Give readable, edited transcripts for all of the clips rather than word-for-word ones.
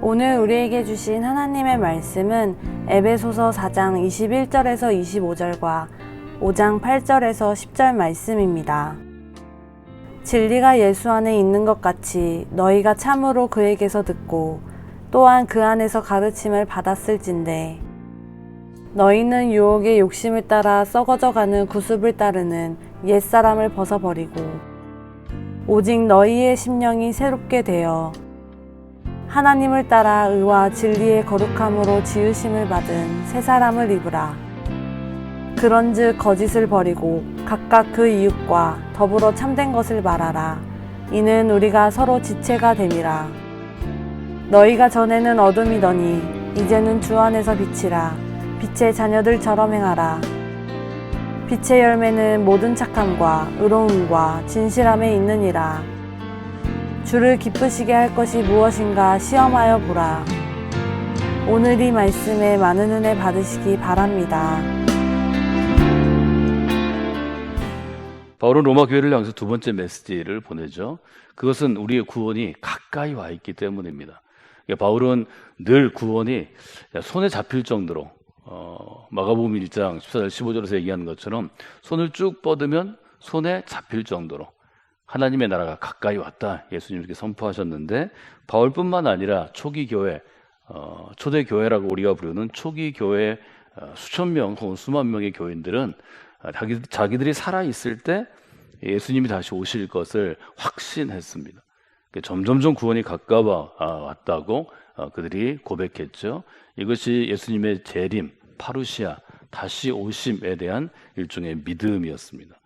오늘 우리에게 주신 하나님의 말씀은 에베소서 4장 21절에서 25절과 5장 8절에서 10절 말씀입니다. 진리가 예수 안에 있는 것 같이 너희가 참으로 그에게서 듣고 또한 그 안에서 가르침을 받았을진데 너희는 유혹의 욕심을 따라 썩어져가는 구습을 따르는 옛사람을 벗어버리고 오직 너희의 심령이 새롭게 되어 하나님을 따라 의와 진리의 거룩함으로 지으심을 받은 새 사람을 입으라. 그런즉 거짓을 버리고 각각 그 이웃과 더불어 참된 것을 말하라. 이는 우리가 서로 지체가 됨이라. 너희가 전에는 어둠이더니 이제는 주 안에서 빛이라. 빛의 자녀들처럼 행하라. 빛의 열매는 모든 착함과 의로움과 진실함에 있느니라. 주를 기쁘시게 할 것이 무엇인가 시험하여 보라. 오늘 이 말씀에 많은 은혜 받으시기 바랍니다. 바울은 로마 교회를 향해서 두 번째 메시지를 보내죠. 그것은 우리의 구원이 가까이 와 있기 때문입니다. 바울은 늘 구원이 손에 잡힐 정도로 마가복음 1장 14절 15절에서 얘기하는 것처럼 손을 쭉 뻗으면 손에 잡힐 정도로 하나님의 나라가 가까이 왔다, 예수님 이렇게 선포하셨는데, 바울뿐만 아니라 초기 교회, 초대 교회라고 우리가 부르는 초기 교회 수천 명 혹은 수만 명의 교인들은 자기들이 살아있을 때 예수님이 다시 오실 것을 확신했습니다. 점점점 구원이 가까워 왔다고 그들이 고백했죠. 이것이 예수님의 재림, 파루시아, 다시 오심에 대한 일종의 믿음이었습니다.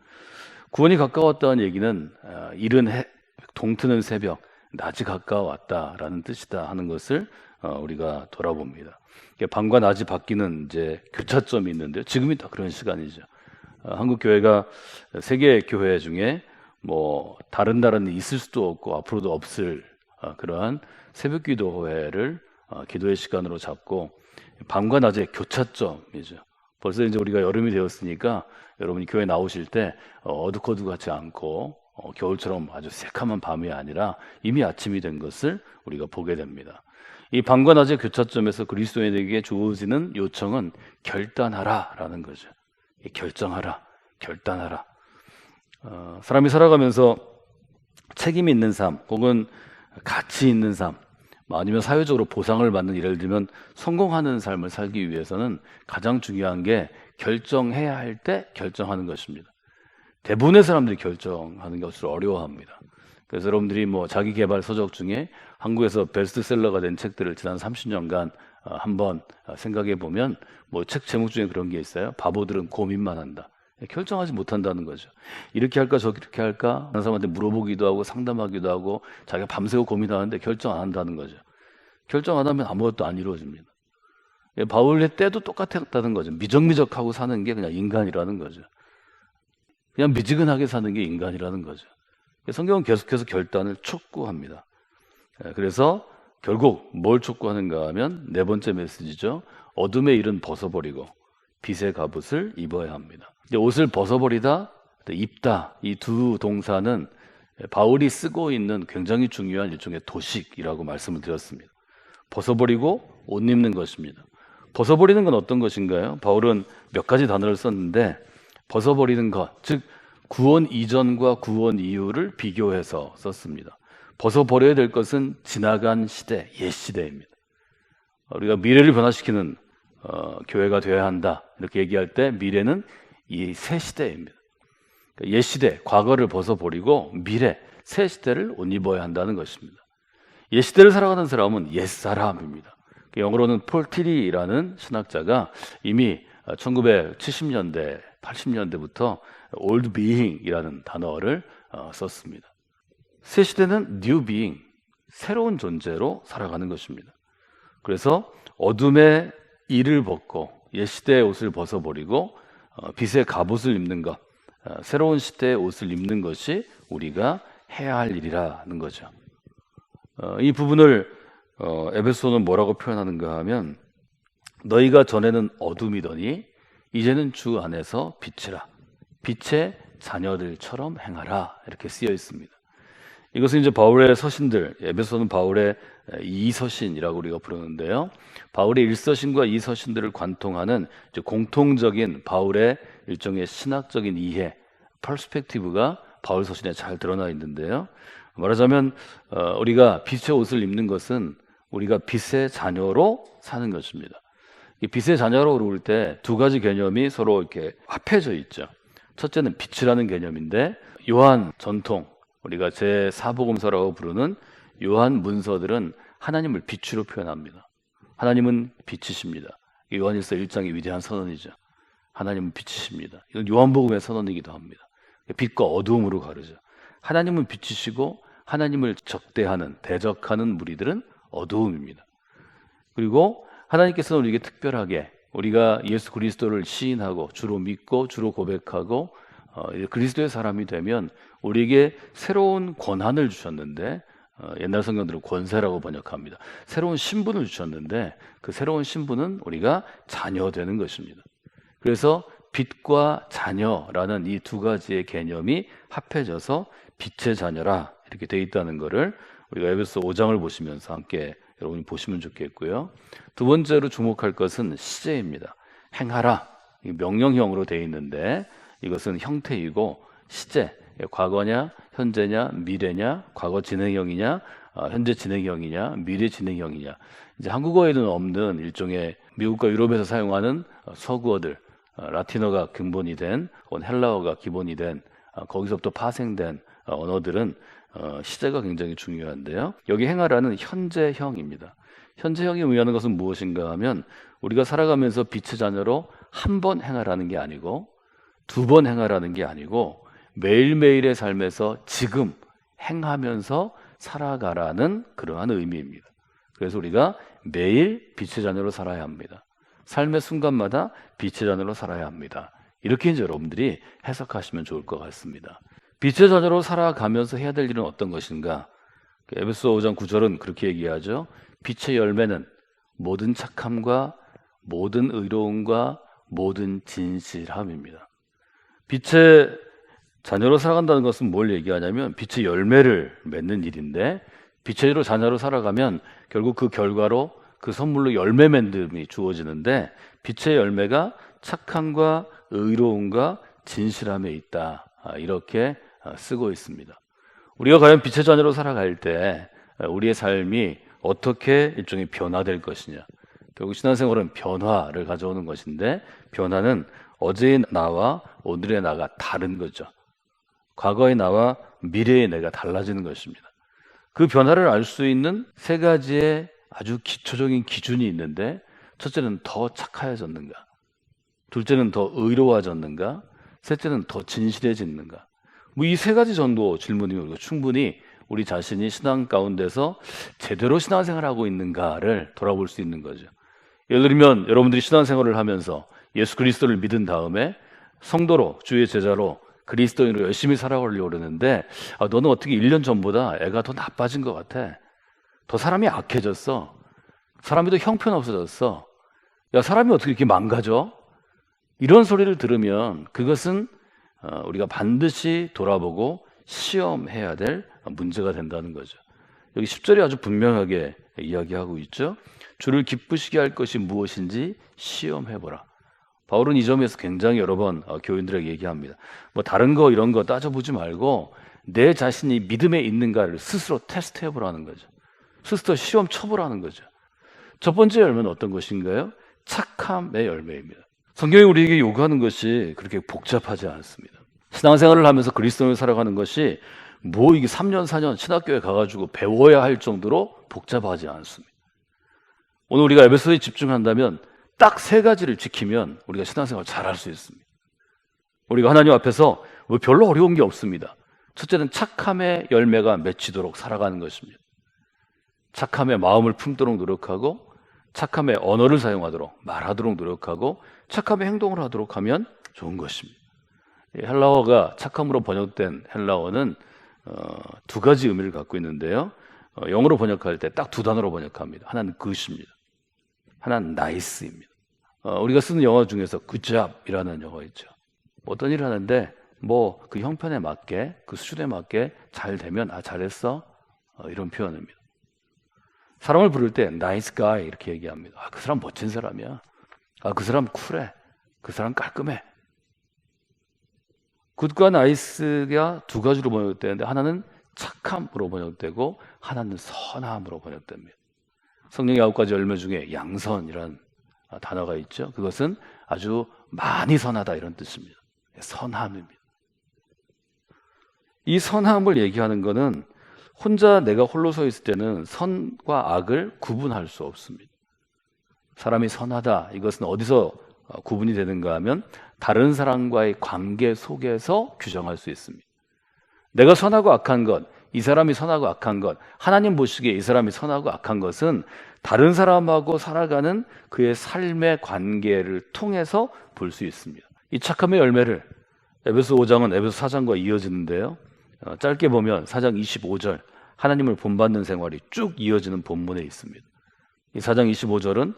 구원이 가까웠다는 얘기는 이른 해, 동트는 새벽, 낮이 가까웠다라는 뜻이다 하는 것을 우리가 돌아봅니다. 밤과 낮이 바뀌는 이제 교차점이 있는데요. 지금이 다 그런 시간이죠. 한국 교회가 세계 교회 중에 뭐 다른 나라는 있을 수도 없고 앞으로도 없을 그러한 새벽 기도회를 기도의 시간으로 잡고 밤과 낮의 교차점이죠. 벌써 이제 우리가 여름이 되었으니까 여러분이 교회 나오실 때 어둑어둑하지 않고 겨울처럼 아주 새카만 밤이 아니라 이미 아침이 된 것을 우리가 보게 됩니다. 이 밤과 낮의 교차점에서 그리스도인에게 주어지는 요청은 결단하라라는 거죠. 결정하라, 결단하라. 사람이 살아가면서 책임 있는 삶 혹은 가치 있는 삶, 아니면 사회적으로 보상을 받는, 예를 들면 성공하는 삶을 살기 위해서는 가장 중요한 게 결정해야 할 때 결정하는 것입니다. 대부분의 사람들이 결정하는 것을 어려워합니다. 그래서 여러분들이 뭐 자기 개발 서적 중에 한국에서 베스트셀러가 된 책들을 지난 30년간 한번 생각해 보면 뭐 책 제목 중에 그런 게 있어요. 바보들은 고민만 한다. 결정하지 못한다는 거죠. 이렇게 할까 저렇게 할까 하는 사람한테 물어보기도 하고 상담하기도 하고 자기가 밤새고 고민하는데 결정 안 한다는 거죠. 결정 안 하면 아무것도 안 이루어집니다. 바울의 때도 똑같았다는 거죠. 미적미적하고 사는 게 그냥 인간이라는 거죠. 그냥 미지근하게 사는 게 인간이라는 거죠. 성경은 계속해서 결단을 촉구합니다. 그래서 결국 뭘 촉구하는가 하면 네 번째 메시지죠. 어둠의 일은 벗어버리고 빛의 갑옷을 입어야 합니다. 옷을 벗어버리다, 입다, 이 두 동사는 바울이 쓰고 있는 굉장히 중요한 일종의 도식이라고 말씀을 드렸습니다. 벗어버리고 옷 입는 것입니다. 벗어버리는 건 어떤 것인가요? 바울은 몇 가지 단어를 썼는데, 벗어버리는 것, 즉 구원 이전과 구원 이후를 비교해서 썼습니다. 벗어버려야 될 것은 지나간 시대, 옛 시대입니다. 우리가 미래를 변화시키는 교회가 되어야 한다 이렇게 얘기할 때 미래는 이 새 시대입니다. 옛 시대, 과거를 벗어버리고 미래, 새 시대를 옷 입어야 한다는 것입니다. 옛 시대를 살아가는 사람은 옛 사람입니다. 영어로는 폴 티리라는 신학자가 이미 1970년대, 80년대부터 old being이라는 단어를 썼습니다. 새 시대는 new being, 새로운 존재로 살아가는 것입니다. 그래서 어둠의 일을 벗고 옛 시대의 옷을 벗어버리고 빛의 갑옷을 입는 것, 새로운 시대의 옷을 입는 것이 우리가 해야 할 일이라는 거죠. 이 부분을 에베소는 뭐라고 표현하는가 하면, 너희가 전에는 어둠이더니 이제는 주 안에서 빛이라, 빛의 자녀들처럼 행하라 이렇게 쓰여 있습니다. 이것은 이제 바울의 서신들, 에베소는 바울의 이서신이라고 우리가 부르는데요. 바울의 1서신과 2서신들을 관통하는 이제 공통적인 바울의 일종의 신학적인 이해, 퍼스펙티브가 바울 서신에 잘 드러나 있는데요. 말하자면 우리가 빛의 옷을 입는 것은 우리가 빛의 자녀로 사는 것입니다. 이 빛의 자녀로 그럴 때 두 가지 개념이 서로 이렇게 합해져 있죠. 첫째는 빛이라는 개념인데 요한 전통, 우리가 제4복음서라고 부르는 요한 문서들은 하나님을 빛으로 표현합니다. 하나님은 빛이십니다. 요한일서 1장의 위대한 선언이죠. 하나님은 빛이십니다. 이건 요한복음의 선언이기도 합니다. 빛과 어두움으로 가르죠. 하나님은 빛이시고 하나님을 적대하는, 대적하는 무리들은 어두움입니다. 그리고 하나님께서는 우리에게 특별하게 우리가 예수 그리스도를 시인하고 주로 믿고 주로 고백하고 그리스도의 사람이 되면 우리에게 새로운 권한을 주셨는데 옛날 성경들은 권세라고 번역합니다. 새로운 신분을 주셨는데 그 새로운 신분은 우리가 자녀되는 것입니다. 그래서 빛과 자녀라는 이 두 가지의 개념이 합해져서 빛의 자녀라 이렇게 돼 있다는 것을 우리가 에베소 5장을 보시면서 함께 여러분이 보시면 좋겠고요. 두 번째로 주목할 것은 시제입니다. 행하라, 명령형으로 되어 있는데 이것은 형태이고 시제, 과거냐, 현재냐, 미래냐, 과거 진행형이냐, 현재 진행형이냐, 미래 진행형이냐. 이제 한국어에는 없는 일종의 미국과 유럽에서 사용하는 서구어들, 라틴어가 근본이 된, 혹은 헬라어가 기본이 된, 거기서부터 파생된 언어들은 시제가 굉장히 중요한데요. 여기 행하라는 현재형입니다. 현재형이 의미하는 것은 무엇인가 하면 우리가 살아가면서 빛의 자녀로 한 번 행하라는 게 아니고 두 번 행하라는 게 아니고 매일매일의 삶에서 지금 행하면서 살아가라는 그러한 의미입니다. 그래서 우리가 매일 빛의 자녀로 살아야 합니다. 삶의 순간마다 빛의 자녀로 살아야 합니다. 이렇게 이제 여러분들이 해석하시면 좋을 것 같습니다. 빛의 자녀로 살아가면서 해야 될 일은 어떤 것인가? 에베소 5장 9절은 그렇게 얘기하죠. 빛의 열매는 모든 착함과 모든 의로움과 모든 진실함입니다. 빛의 자녀로 살아간다는 것은 뭘 얘기하냐면 빛의 열매를 맺는 일인데 빛의 자녀로 살아가면 결국 그 결과로 그 선물로 열매 맺음이 주어지는데 빛의 열매가 착함과 의로움과 진실함에 있다. 이렇게 쓰고 있습니다. 우리가 과연 빛의 자녀로 살아갈 때 우리의 삶이 어떻게 일종의 변화될 것이냐. 결국 신앙생활은 변화를 가져오는 것인데 변화는 어제의 나와 오늘의 나가 다른 거죠. 과거의 나와 미래의 내가 달라지는 것입니다. 그 변화를 알 수 있는 세 가지의 아주 기초적인 기준이 있는데 첫째는 더 착하여졌는가, 둘째는 더 의로워졌는가, 셋째는 더 진실해졌는가. 뭐 이 세 가지 정도 질문이면 우리가 충분히 우리 자신이 신앙 가운데서 제대로 신앙생활하고 있는가를 돌아볼 수 있는 거죠. 예를 들면 여러분들이 신앙생활을 하면서 예수 그리스도를 믿은 다음에 성도로 주의 제자로 그리스도인으로 열심히 살아가려고 그러는데 너는 어떻게 1년 전보다 애가 더 나빠진 것 같아. 더 사람이 악해졌어. 사람이 더 형편없어졌어. 야, 사람이 어떻게 이렇게 망가져? 이런 소리를 들으면 그것은 우리가 반드시 돌아보고 시험해야 될 문제가 된다는 거죠. 여기 10절이 아주 분명하게 이야기하고 있죠. 주를 기쁘시게 할 것이 무엇인지 시험해보라. 바울은 이 점에서 굉장히 여러 번 교인들에게 얘기합니다. 뭐 다른 거 이런 거 따져보지 말고 내 자신이 믿음에 있는가를 스스로 테스트해보라는 거죠. 스스로 시험 쳐보라는 거죠. 첫 번째 열매는 어떤 것인가요? 착함의 열매입니다. 성경이 우리에게 요구하는 것이 그렇게 복잡하지 않습니다. 신앙생활을 하면서 그리스도인을 살아가는 것이 뭐 이게 3년 4년 신학교에 가가지고 배워야 할 정도로 복잡하지 않습니다. 오늘 우리가 에베소에 집중한다면 딱 세 가지를 지키면 우리가 신앙생활 잘할 수 있습니다. 우리가 하나님 앞에서 뭐 별로 어려운 게 없습니다. 첫째는 착함의 열매가 맺히도록 살아가는 것입니다. 착함의 마음을 품도록 노력하고 착함의 언어를 사용하도록 말하도록 노력하고 착함의 행동을 하도록 하면 좋은 것입니다. 헬라어가 착함으로 번역된 헬라어는 두 가지 의미를 갖고 있는데요. 영어로 번역할 때 딱 두 단어로 번역합니다. 하나는 good입니다. 하나는 nice입니다. 우리가 쓰는 영어 중에서 good job이라는 영어 있죠. 어떤 일을 하는데 뭐 그 형편에 맞게, 그 수준에 맞게 잘 되면 잘했어, 이런 표현입니다. 사람을 부를 때 nice guy 이렇게 얘기합니다. 그 사람 멋진 사람이야. 그 사람 쿨해. 그 사람 깔끔해. 굿과 나이스가 두 가지로 번역되는데, 하나는 착함으로 번역되고 하나는 선함으로 번역됩니다. 성령의 9가지 열매 중에 양선이라는 단어가 있죠. 그것은 아주 많이 선하다 이런 뜻입니다. 선함입니다. 이 선함을 얘기하는 것은 혼자 내가 홀로 서 있을 때는 선과 악을 구분할 수 없습니다. 사람이 선하다, 이것은 어디서 구분이 되는가 하면 다른 사람과의 관계 속에서 규정할 수 있습니다. 내가 선하고 악한 것, 이 사람이 선하고 악한 것, 하나님 보시기에 이 사람이 선하고 악한 것은 다른 사람하고 살아가는 그의 삶의 관계를 통해서 볼 수 있습니다. 이 착함의 열매를 에베소 5장은 에베소 4장과 이어지는데요. 짧게 보면 4장 25절 하나님을 본받는 생활이 쭉 이어지는 본문에 있습니다. 이 4장 25절은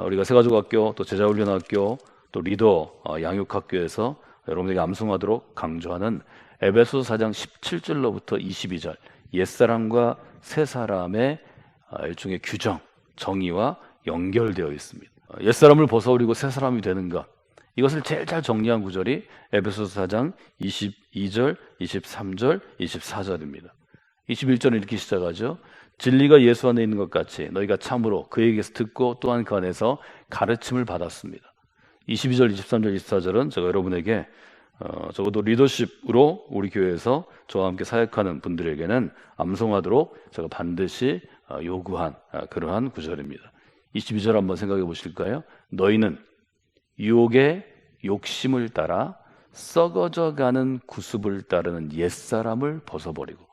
우리가 새가족학교, 또 제자훈련학교, 또 리더 양육학교에서 여러분에게 암송하도록 강조하는 에베소 4장 17절로부터 22절 옛사람과 새사람의 일종의 규정, 정의와 연결되어 있습니다. 옛사람을 벗어버리고 새사람이 되는 것, 이것을 제일 잘 정리한 구절이 에베소서 4장 22절, 23절, 24절입니다. 21절은 이렇게 시작하죠. 진리가 예수 안에 있는 것 같이 너희가 참으로 그에게서 듣고 또한 그 안에서 가르침을 받았습니다. 22절, 23절, 24절은 제가 여러분에게 적어도 리더십으로 우리 교회에서 저와 함께 사역하는 분들에게는 암송하도록 제가 반드시 요구한 그러한 구절입니다. 22절 한번 생각해 보실까요? 너희는 유혹의 욕심을 따라 썩어져가는 구습을 따르는 옛사람을 벗어버리고,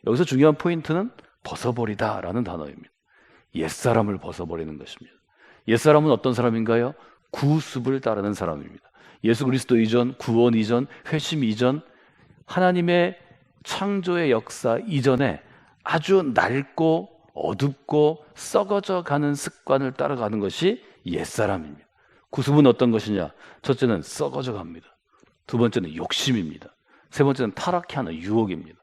여기서 중요한 포인트는 벗어버리다라는 단어입니다. 옛사람을 벗어버리는 것입니다. 옛사람은 어떤 사람인가요? 구습을 따르는 사람입니다. 예수 그리스도 이전, 구원 이전, 회심 이전, 하나님의 창조의 역사 이전에 아주 낡고 어둡고 썩어져 가는 습관을 따라가는 것이 옛사람입니다. 구습은 어떤 것이냐? 첫째는 썩어져 갑니다. 두 번째는 욕심입니다. 세 번째는 타락해 하는 유혹입니다.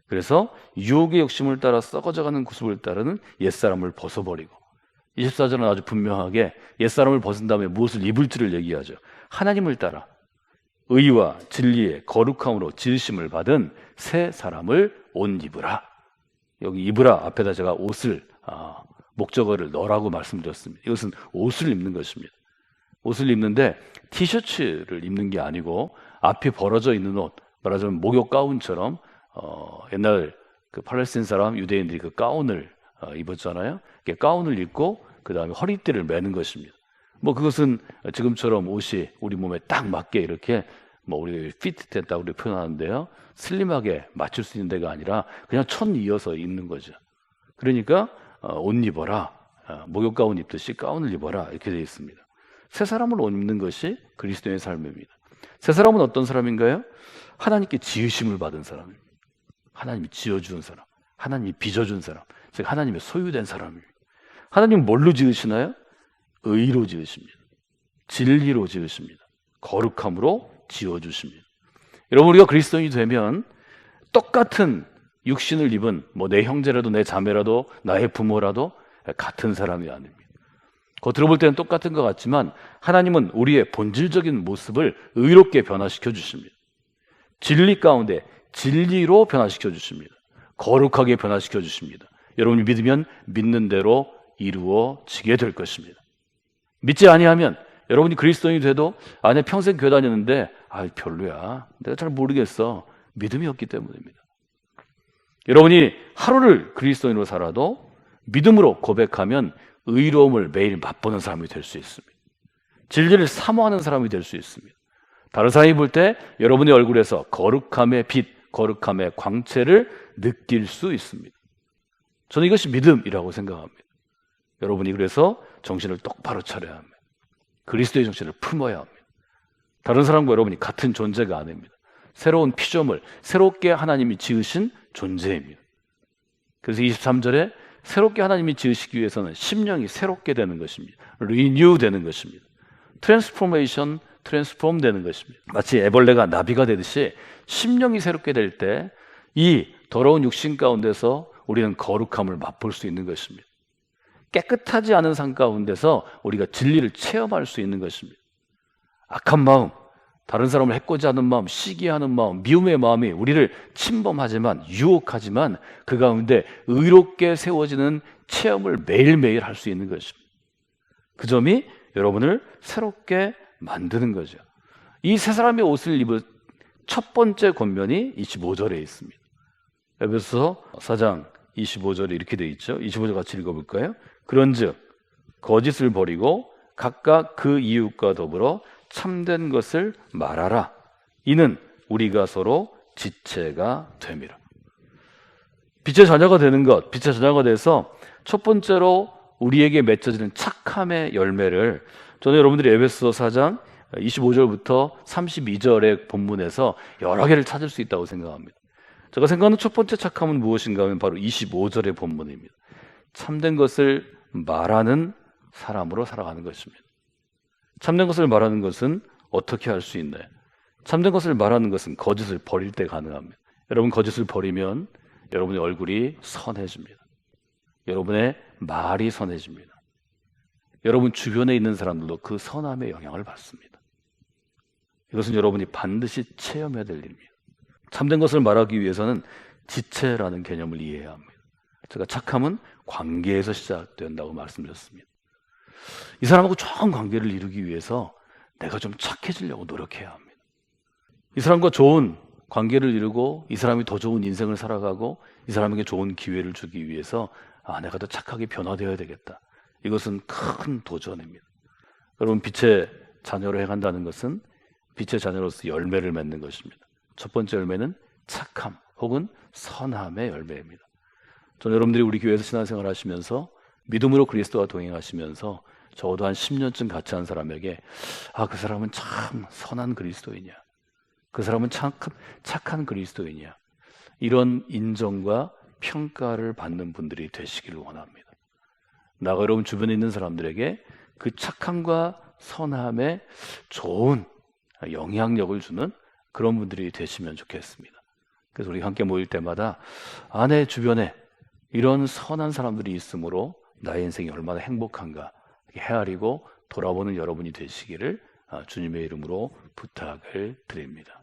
그래서 유혹의 욕심을 따라 썩어져가는 구습을 따르는 옛사람을 벗어버리고, 24절은 아주 분명하게 옛사람을 벗은 다음에 무엇을 입을지를 얘기하죠. 하나님을 따라 의와 진리의 거룩함으로 지으심을 받은 새 사람을 옷 입으라. 여기 입으라 앞에다 제가 옷을 목적어를 넣으라고 말씀드렸습니다. 이것은 옷을 입는 것입니다. 옷을 입는데 티셔츠를 입는 게 아니고 앞이 벌어져 있는 옷, 말하자면 목욕 가운처럼 옛날 그 팔레스타인 사람 유대인들이 그 가운을 입었잖아요. 가운을 입고 그 다음에 허리띠를 매는 것입니다. 뭐 그것은 지금처럼 옷이 우리 몸에 딱 맞게 이렇게 뭐 우리 피트됐다고 우리 표현하는데요, 슬림하게 맞출 수 있는 데가 아니라 그냥 천 이어서 입는 거죠. 그러니까 옷 입어라, 목욕 가운 입듯이 가운을 입어라 이렇게 되어 있습니다. 새 사람을 옷 입는 것이 그리스도의 삶입니다. 새 사람은 어떤 사람인가요? 하나님께 지으심을 받은 사람입니다. 하나님이 지어준 사람, 하나님이 빚어준 사람, 즉 하나님의 소유된 사람입니다. 하나님은 뭘로 지으시나요? 의로 지으십니다. 진리로 지으십니다. 거룩함으로 지어주십니다. 여러분, 우리가 그리스도인이 되면 똑같은 육신을 입은 뭐 내 형제라도 내 자매라도 나의 부모라도 같은 사람이 아닙니다. 겉으로 볼 때는 똑같은 것 같지만 하나님은 우리의 본질적인 모습을 의롭게 변화시켜 주십니다. 진리 가운데 진리로 변화시켜 주십니다. 거룩하게 변화시켜 주십니다. 여러분이 믿으면 믿는 대로 이루어지게 될 것입니다. 믿지 아니하면 여러분이 그리스도인이 돼도 내가 평생 교회 다녔는데 별로야, 내가 잘 모르겠어, 믿음이 없기 때문입니다. 여러분이 하루를 그리스도인으로 살아도 믿음으로 고백하면 의로움을 매일 맛보는 사람이 될 수 있습니다. 진리를 사모하는 사람이 될 수 있습니다. 다른 사람이 볼 때 여러분의 얼굴에서 거룩함의 빛, 거룩함의 광채를 느낄 수 있습니다. 저는 이것이 믿음이라고 생각합니다. 여러분이 그래서 정신을 똑바로 차려야 합니다. 그리스도의 정신을 품어야 합니다. 다른 사람과 여러분이 같은 존재가 아닙니다. 새로운 피조물, 새롭게 하나님이 지으신 존재입니다. 그래서 23절에 새롭게 하나님이 지으시기 위해서는 심령이 새롭게 되는 것입니다. 리뉴 되는 것입니다. 트랜스포메이션 트랜스폼 되는 것입니다. 마치 애벌레가 나비가 되듯이 심령이 새롭게 될 때 이 더러운 육신 가운데서 우리는 거룩함을 맛볼 수 있는 것입니다. 깨끗하지 않은 삶 가운데서 우리가 진리를 체험할 수 있는 것입니다. 악한 마음, 다른 사람을 해코지 하는 마음, 시기하는 마음, 미움의 마음이 우리를 침범하지만, 유혹하지만 그 가운데 의롭게 세워지는 체험을 매일매일 할 수 있는 것입니다. 그 점이 여러분을 새롭게 만드는 거죠. 이 새 사람의 옷을 입은 첫 번째 권면이 25절에 있습니다. 에베소서 4장 25절에 이렇게 되어 있죠. 25절 같이 읽어볼까요? 그런즉 거짓을 버리고 각각 그 이웃과 더불어 참된 것을 말하라. 이는 우리가 서로 지체가 됨이라. 빛의 자녀가 되는 것, 빛의 자녀가 돼서 첫 번째로 우리에게 맺어지는 착함의 열매를 저는 여러분들이 에베소서 4장 25절부터 32절의 본문에서 여러 개를 찾을 수 있다고 생각합니다. 제가 생각하는 첫 번째 착함은 무엇인가 하면 바로 25절의 본문입니다. 참된 것을 말하는 사람으로 살아가는 것입니다. 참된 것을 말하는 것은 어떻게 할 수 있나요? 참된 것을 말하는 것은 거짓을 버릴 때 가능합니다. 여러분 거짓을 버리면 여러분의 얼굴이 선해집니다. 여러분의 말이 선해집니다. 여러분 주변에 있는 사람들도 그 선함의 영향을 받습니다. 이것은 여러분이 반드시 체험해야 될 일입니다. 참된 것을 말하기 위해서는 지체라는 개념을 이해해야 합니다. 제가 착함은 관계에서 시작된다고 말씀드렸습니다. 이 사람하고 좋은 관계를 이루기 위해서 내가 좀 착해지려고 노력해야 합니다. 이 사람과 좋은 관계를 이루고 이 사람이 더 좋은 인생을 살아가고 이 사람에게 좋은 기회를 주기 위해서 내가 더 착하게 변화되어야 되겠다. 이것은 큰 도전입니다. 여러분 빛의 자녀로 행한다는 것은 빛의 자녀로서 열매를 맺는 것입니다. 첫 번째 열매는 착함 혹은 선함의 열매입니다. 저는 여러분들이 우리 교회에서 신앙생활 하시면서 믿음으로 그리스도와 동행하시면서 적어도 한 10년쯤 같이 한 사람에게 그 사람은 참 선한 그리스도인이야. 그 사람은 참 착한 그리스도인이야. 이런 인정과 평가를 받는 분들이 되시기를 원합니다. 나가 여러분 주변에 있는 사람들에게 그 착함과 선함에 좋은 영향력을 주는 그런 분들이 되시면 좋겠습니다. 그래서 우리 함께 모일 때마다 내 주변에 이런 선한 사람들이 있으므로 나의 인생이 얼마나 행복한가 헤아리고 돌아보는 여러분이 되시기를 주님의 이름으로 부탁을 드립니다.